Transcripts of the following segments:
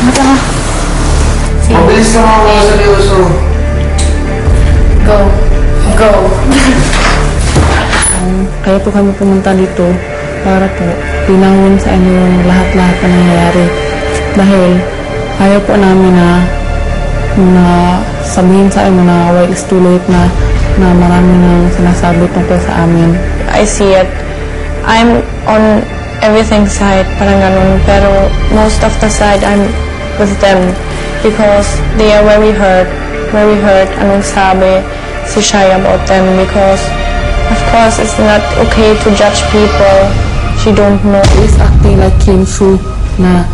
Mata ka. Mabilis ka mga seryoso. Go. Go. Kaya po kami pumunta dito para po pinangon sa inyo yung lahat-lahat na nangyayari. Dahil ayaw po namin na sabihin sa inyo na well, it's too late na marami nang sinasabi tungkol sa amin. I see it. I'm on everything's side, parang ganun. Pero most of the side, I'm with them because they are very hurt. Anong sabi si Shai about them because of course it's not okay to judge people. She don't know. Is acting like Kim Soo na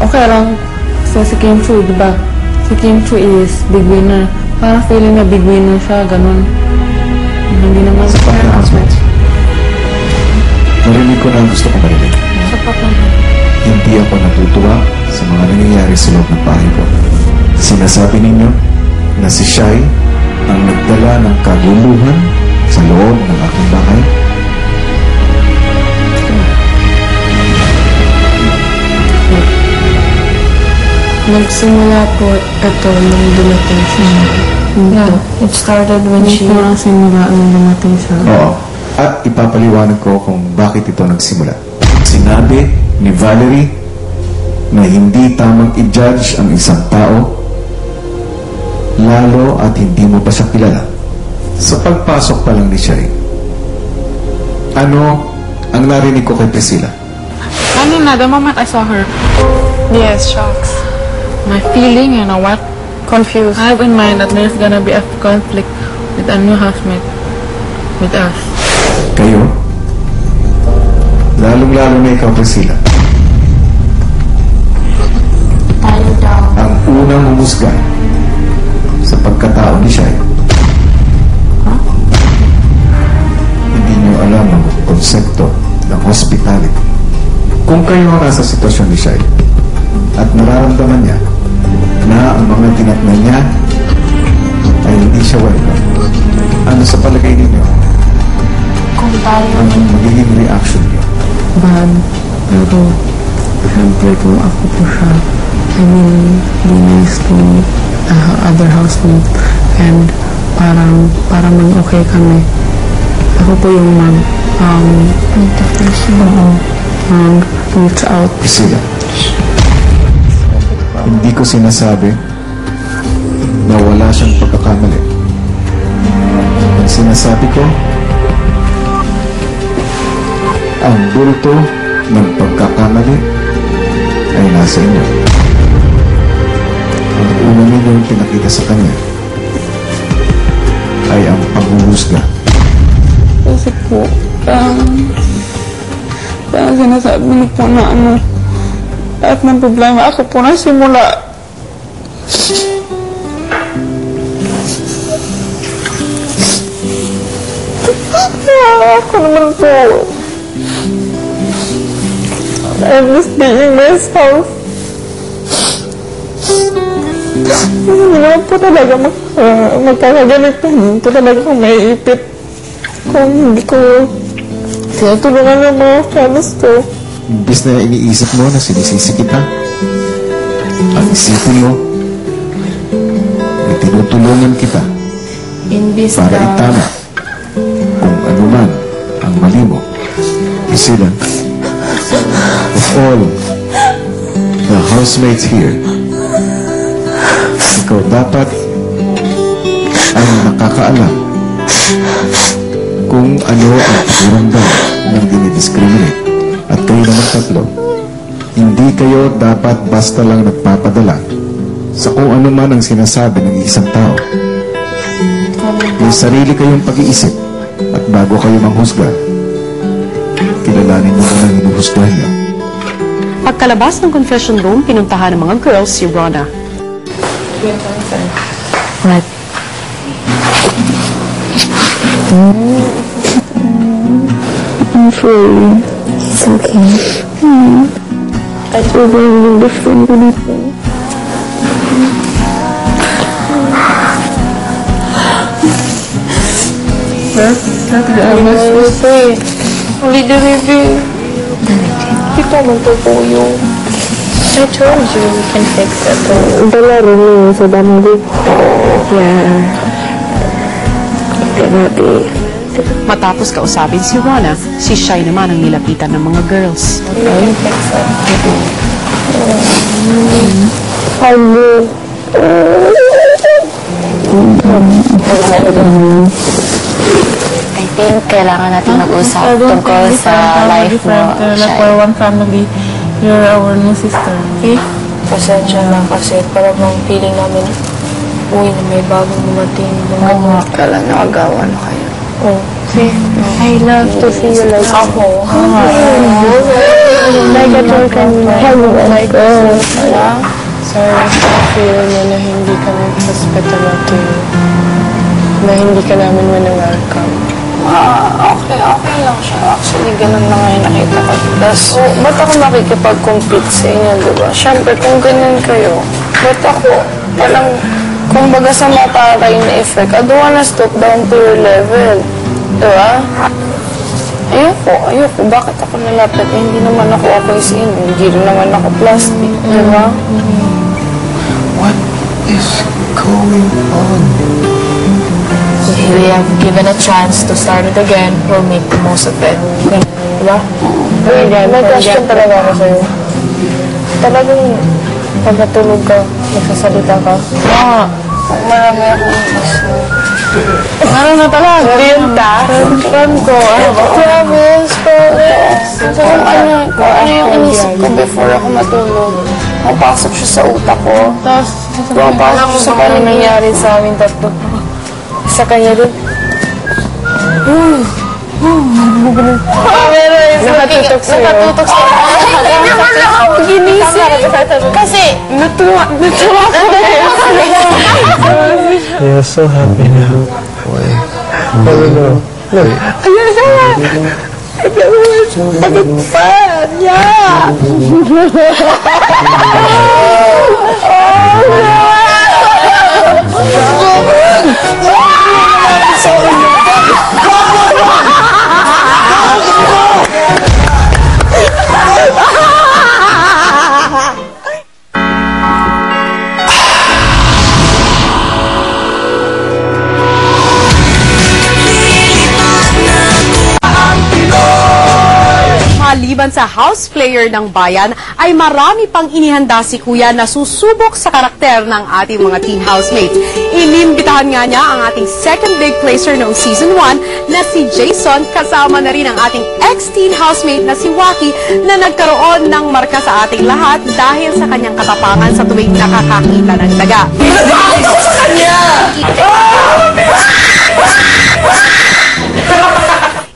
okay lang. So si Kim Soo, diba? Si Kim Soo is big winner. Parang feeling na big winner siya, ganun. Hindi naman sa announcement. Narinig ko na ang gusto ko marinig. Hindi ako natutuwa sa mga nangyayari sa loob ng bahay ko. Sinasabi ninyo na si Shai ang nagdala ng kaguluhan sa loob ng aking bahay. Nagsimula po ito nung dumating siya. Yeah, it started when she... Nagsimula nung dumating siya. Oo. At ipapaliwanag ko kung bakit ito nagsimula. Sinabi ni Valerie na hindi tamang i-judge ang isang tao lalo at hindi mo pa siya kilala. Sa pagpasok pa lang ni Shai, ano ang narinig ko kay Priscilla? Kanina, the moment I saw her, Yes, shocks. my feeling, you know what? Confused. I have in mind that there's gonna be a conflict with a new housemate with us. Kayo? Lalong-lalo na ikaw, Priscilla. Ang unang humusga sa pagkatao ni Shai. Hindi niyo alam ang konsepto ng hospitality. Kung kayo ang nasa sitwasyon ni Shai at nararamdaman niya na ang mga tinatnan niya ay hindi siya welcome, ano sa palagay ninyo ang magiging reaction niyo? Bad. Pero siyempre kung ako po siya, I will be nice to other housemate and parang okay kami. Ako po yung reach out. Priscilla, hindi ko sinasabi na wala siyang pagkakamali. Ang sinasabi ko, ang bulto ng pagkakamali ay nasa inyo. Ang una ninyong pinakita sa kanya ay ang panghuhusga. Kasi po, parang sinasabi niyo po na lahat ng problema ako po nasimula. Ako naman po. I'm just being myself. Hindi naman po talaga magkakaganito. Ito talaga kung may ipit. Kung hindi ko tinutulungan ng mga friends ko. Imbis na iniisip mo na sinisisi kita, ang isipin mo na tinutulungan kita para itama kung ano man ang mali mo. Priscilla, of all the housemates here, ikaw dapat ang nakakaalam kung ano ang pakiramdam ng dinidiscriminate. At kayo naman tatlo, hindi kayo dapat basta lang nagpapadala sa kung ano man ang sinasabi ng isang tao. May sarili kayong pag-iisip at bago kayo manghusga, kilalanin mo na ang hinuhusgahan niyo. Pagkalabas ng confession room, pinuntahan ng mga girls si Rona. Right. I'm sorry. It's okay. I told you you're different than anything. Ulit na rin. Ito man po po yung I told you we can fix it. Dala rin yun sa damli. Yeah. Grabe. Matapos kausapin si Rona, si Shai naman ang nilapitan ng mga girls. We can fix it. I think kailangan natin mag-usap tungkol sa life mo, Like we're one family. You're our new sister. Okay? Pasensya na kasi parang feeling namin, uy, na may bagong dumating. Kala nakagawa na kayo. Oh, see? I love to see you like ako. Like a token. Like sorry, I feel na hindi ka hospitable to you. Na hindi ka namin welcome. Okay lang siya. Actually, ganun na nga yung nakita ko. Tapos, ba't ako makikipag-compete sa inyo, diba? Siyempre, kung ganun kayo, ba't ako, parang, kung baga sa mataray na effect, I don't wanna stop down to your level. Diba? Ayoko. Bakit ako nalapit? Eh, hindi naman ako okay sa inyo. Hindi rin naman ako plastic. Diba? What is going on? We have given a chance to start it again. We'll make the most of it. Diba? May question talaga ako sa'yo. Talagang pagkatulog ka, nagsasalita ka? Marami akong issue. Ano na talaga? Binta? Ram ko. Promise, promise. So, kung ano yung inisip ko before ako matulog, mapasok siya sa utak ko. Tapos, Mapasok siya sa kanya nangyari sa amin tatlo. Sa kanya rin. Nakatutok sa'yo. Nakatutok sa'yo. Hindi naman ako ginising. Kasi, natuwa ko You're so happy now. Why? Oh no. Wait. Maliban sa house player ng bayan, ay marami pang inihanda si Kuya na susubok sa karakter ng ating mga teen housemates. Inimbitahan nga niya ang ating second big placer noong season 1 na si Jason, kasama na rin ang ating ex-teen housemate na si Waki na nagkaroon ng marka sa ating lahat dahil sa kanyang katapangan sa tuwing nakakakita ng daga.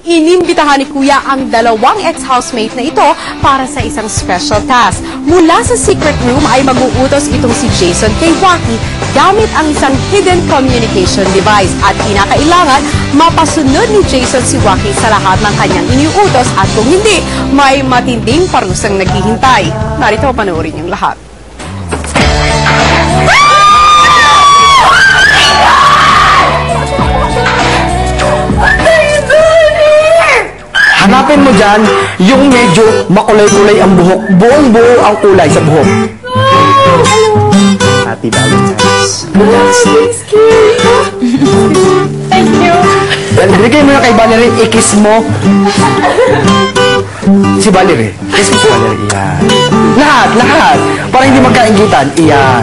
Inimbitahan ni Kuya ang dalawang ex-housemate na ito para sa isang special task. Mula sa secret room ay mag-uutos itong si Jason kay Waki gamit ang isang hidden communication device at kinakailangan mapasunod ni Jason si Waki sa lahat ng kanyang iniutos at kung hindi, may matinding parusang naghihintay. Narito, panoorin yung lahat. Hanapin mo dyan yung medyo makulay-kulay ang buhok. Buong-buo ang kulay sa buhok. Happy Valentine's. thank you. Bigay mo na kay Valerie, i-kiss mo. Si Valerie. Kiss mo si Valerie. Yan. Lahat. Para hindi magkaingitan. Iyan.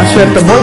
Ang swerte mo.